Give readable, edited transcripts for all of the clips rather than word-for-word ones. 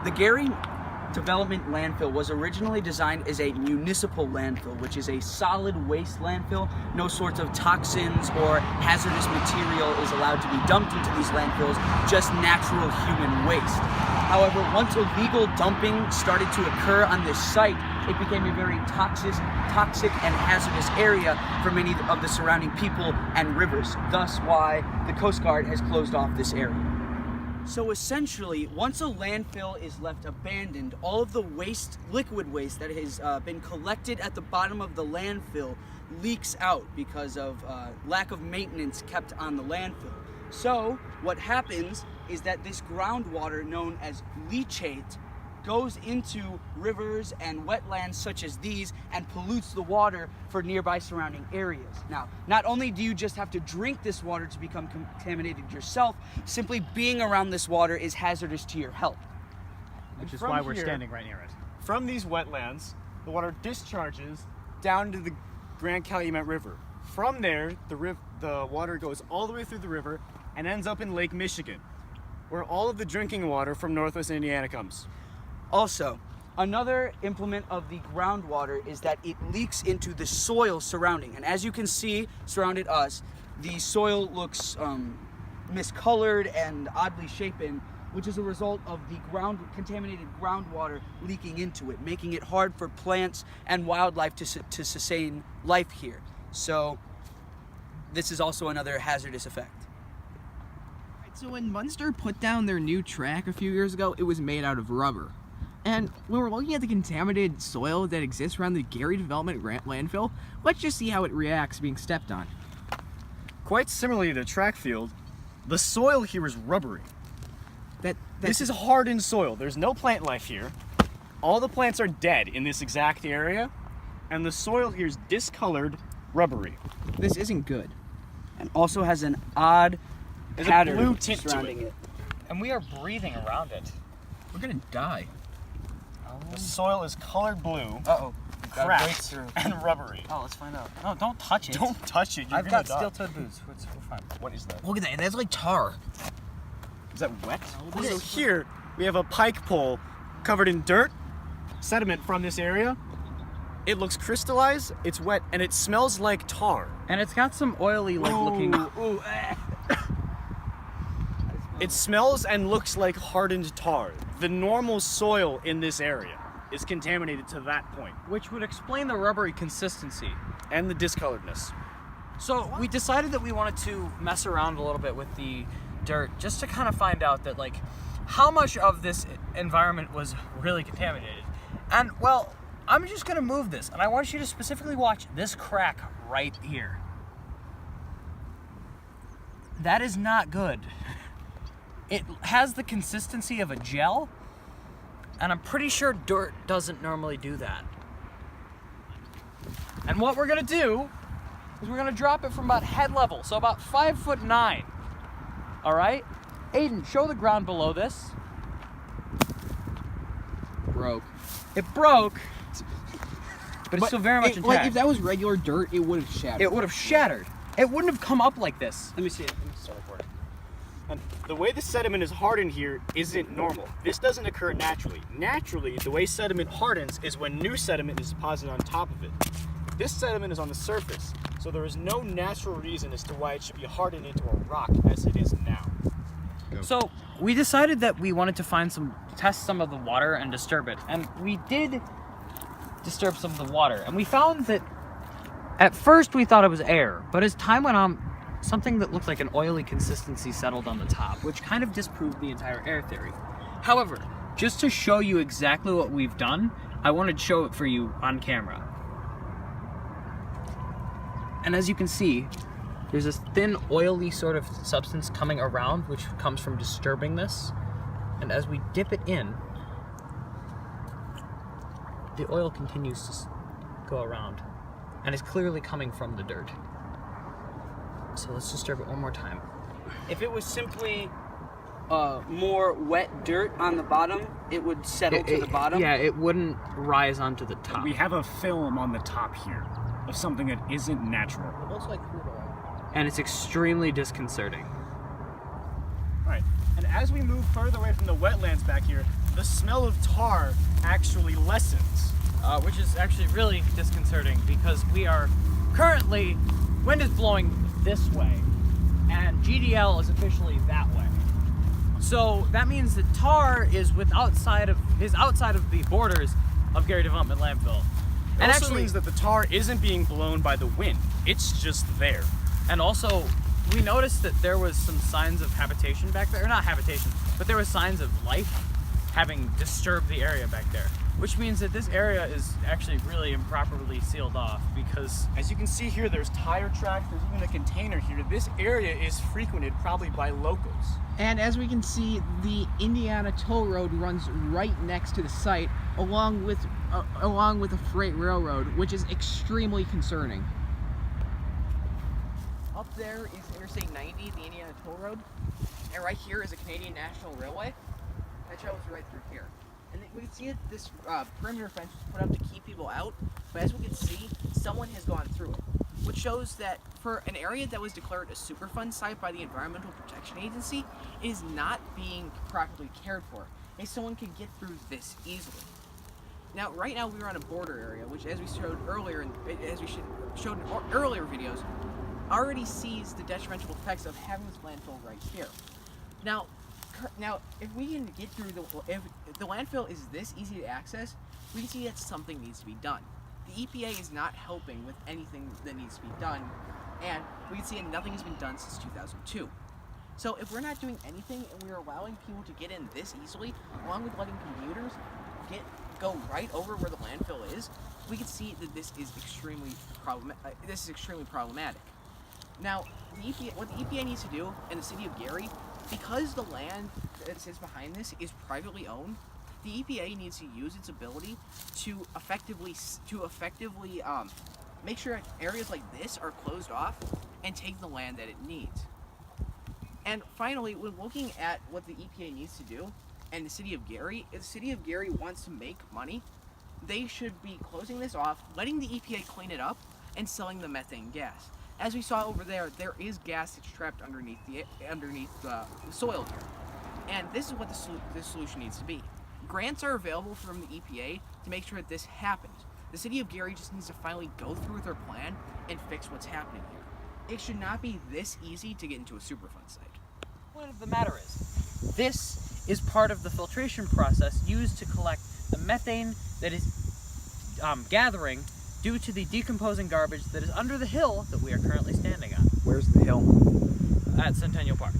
The Gary Development Landfill was originally designed as a municipal landfill, which is a solid waste landfill. No sorts of toxins or hazardous material is allowed to be dumped into these landfills, just natural human waste. However, once illegal dumping started to occur on this site, it became a very toxic and hazardous area for many of the surrounding people and rivers, thus why the Coast Guard has closed off this area. So essentially, once a landfill is left abandoned, all of the waste, liquid waste that has been collected at the bottom of the landfill leaks out because of lack of maintenance kept on the landfill. So what happens is that this groundwater known as leachate goes into rivers and wetlands such as these and pollutes the water for nearby surrounding areas. Now, not only do you just have to drink this water to become contaminated yourself, simply being around this water is hazardous to your health. Which is why we're standing right near it. From these wetlands, the water discharges down to the Grand Calumet River. From there, the water goes all the way through the river and ends up in Lake Michigan, where all of the drinking water from Northwest Indiana comes. Also, another implement of the groundwater is that it leaks into the soil surrounding. And as you can see, surrounded us, the soil looks miscolored and oddly shapen, which is a result of the contaminated groundwater leaking into it, making it hard for plants and wildlife to sustain life here. So this is also another hazardous effect. So when Munster put down their new track a few years ago, it was made out of rubber. And when we're looking at the contaminated soil that exists around the Gary Development Landfill, let's just see how it reacts being stepped on. Quite similarly to the track field, the soil here is rubbery. This is hardened soil. There's no plant life here. All the plants are dead in this exact area, and the soil here is discolored rubbery. This isn't good. And also has an odd There's pattern a blue tint surrounding to it. And we are breathing around it. We're gonna die. The soil is colored blue, Uh-oh. Gotta break cracked, through. and rubbery. Oh, let's find out. No, don't touch it. Don't touch it. You're I've gonna got die. steel-toed boots. We're fine. What is that? Look at that. That's like tar. Is that wet? Look So at- here we have a pike pole covered in dirt, sediment from this area. It looks crystallized, it's wet, and it smells like tar. And it's got some oily, looking. It smells and looks like hardened tar. The normal soil in this area is contaminated to that point, Which would explain the rubbery consistency. and the discoloredness. So we decided that we wanted to mess around a little bit with the dirt just to kind of find out that, like, how much of this environment was really contaminated. And, well, I'm just gonna move this, and I want you to specifically watch this crack right here. That is not good. It has the consistency of a gel, and I'm pretty sure dirt doesn't normally do that. And what we're gonna do is we're gonna drop it from about head level, so about 5'9". All right, Aiden, show the ground below this. Broke. It broke, but it's still very much intact. Like, if that was regular dirt, it would have shattered. It would have shattered. It wouldn't have come up like this. Let me see it. Let me start recording. And the way the sediment is hardened here isn't normal. This doesn't occur naturally. Naturally, the way sediment hardens is when new sediment is deposited on top of it. This sediment is on the surface, so there is no natural reason as to why it should be hardened into a rock as it is now. So we decided that we wanted to test some of the water and disturb it. And we did disturb some of the water. And we found that at first we thought it was air, but as time went on, something that looked like an oily consistency settled on the top, which kind of disproved the entire air theory. However, just to show you exactly what we've done, I wanted to show it for you on camera. And as you can see, there's this thin, oily sort of substance coming around, which comes from disturbing this. And as we dip it in, the oil continues to go around. And it's clearly coming from the dirt. So let's disturb it one more time. If it was simply more wet dirt on the bottom, it would settle to the bottom. Yeah, it wouldn't rise onto the top. We have a film on the top here of something that isn't natural. It looks like crude oil. And it's extremely disconcerting. Right. And as we move further away from the wetlands back here, the smell of tar actually lessens. Which is actually really disconcerting because we are currently, wind is blowing this way, and GDL is officially that way. So that means that tar is outside of the borders of Gary Development Landfill. It And also actually, means that the tar isn't being blown by the wind. It's just there. and also, we noticed that there was some signs of habitation back there. Or not habitation, but there was signs of life having disturbed the area back there. Which means that this area is actually really improperly sealed off because As you can see here, there's tire tracks, there's even a container here. This area is frequented probably by locals. And as we can see, the Indiana Toll Road runs right next to the site, along with a freight railroad, which is extremely concerning. Up there is Interstate 90, the Indiana Toll Road, and right here is a Canadian National Railway. That travels right through here. And we can see that this perimeter fence was put up to keep people out, but as we can see, someone has gone through it, which shows that for an area that was declared a Superfund site by the Environmental Protection Agency, it is not being properly cared for, and someone can get through this easily. Now, right now we're on a border area, which, as we showed earlier, showed in earlier videos, already sees the detrimental effects of having this landfill right here. Now, if we can get through if the landfill is this easy to access, we can see that something needs to be done. The EPA is not helping with anything that needs to be done, and we can see that nothing has been done since 2002. So if we're not doing anything and we're allowing people to get in this easily, along with letting commuters go right over where the landfill is, we can see that this is extremely problematic. Now, what the EPA needs to do in the city of Gary, because the land that sits behind this is privately owned, the EPA needs to use its ability to effectively make sure areas like this are closed off and take the land that it needs. And finally, when looking at what the EPA needs to do, and the city of Gary, if the city of Gary wants to make money, they should be closing this off, letting the EPA clean it up, and selling the methane gas. As we saw over there, there is gas that's trapped underneath the soil here. And this is what the solution needs to be. Grants are available from the EPA to make sure that this happens. The city of Gary just needs to finally go through with their plan and fix what's happening here. It should not be this easy to get into a Superfund site. the point of the matter is, this is part of the filtration process used to collect the methane that is gathering due to the decomposing garbage that is under the hill that we are currently standing on Where's the hill? at Centennial Park,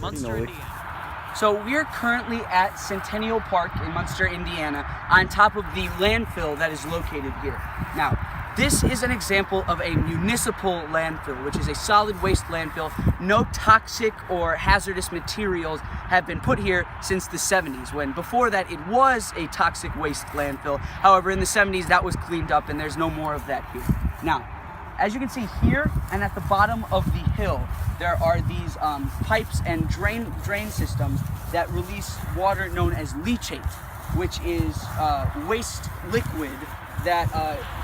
Munster, Norwich. Indiana. So we're currently at Centennial Park in Munster, Indiana, on top of the landfill that is located here. Now, this is an example of a municipal landfill, which is a solid waste landfill. No toxic or hazardous materials have been put here since the 70s, when before that it was a toxic waste landfill. However, in the 70s that was cleaned up and there's no more of that here. Now, as you can see here and at the bottom of the hill, there are these pipes and drain systems that release water known as leachate, which is waste liquid that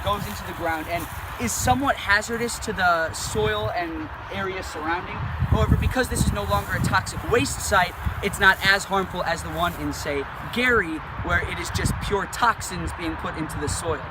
goes into the ground and is somewhat hazardous to the soil and area surrounding. However, because this is no longer a toxic waste site, it's not as harmful as the one in, say, Gary, where it is just pure toxins being put into the soil.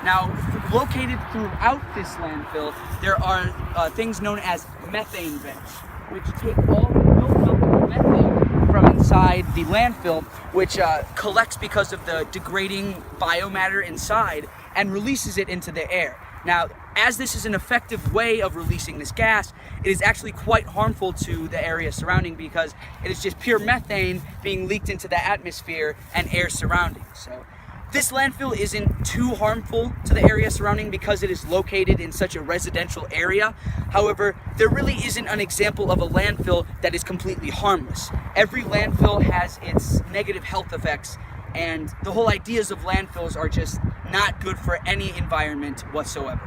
Now, located throughout this landfill, there are things known as methane vents, which take all the built-up methane from inside the landfill, which collects because of the degrading biomatter inside and releases it into the air. Now, as this is an effective way of releasing this gas, it is actually quite harmful to the area surrounding because it is just pure methane being leaked into the atmosphere and air surrounding. So, this landfill isn't too harmful to the area surrounding because it is located in such a residential area. However, there really isn't an example of a landfill that is completely harmless. Every landfill has its negative health effects, and the whole ideas of landfills are just not good for any environment whatsoever.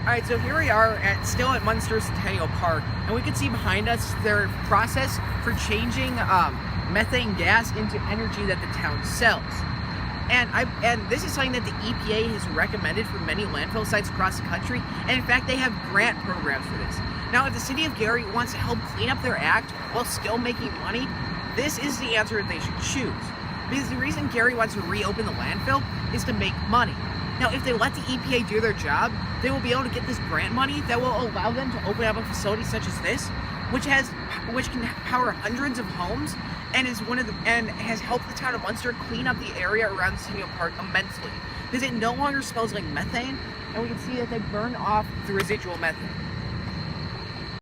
Alright, so here we are still at Munster Centennial Park, and we can see behind us their process for changing methane gas into energy that the town sells. And this is something that the EPA has recommended for many landfill sites across the country, and in fact they have grant programs for this. Now if the city of Gary wants to help clean up their act while still making money, this is the answer they should choose. Because the reason Gary wants to reopen the landfill is to make money. Now if they let the EPA do their job, they will be able to get this grant money that will allow them to open up a facility such as this, which can power hundreds of homes and has helped the town of Munster clean up the area around Centennial Park immensely, because it no longer smells like methane, and we can see that they burn off the residual methane.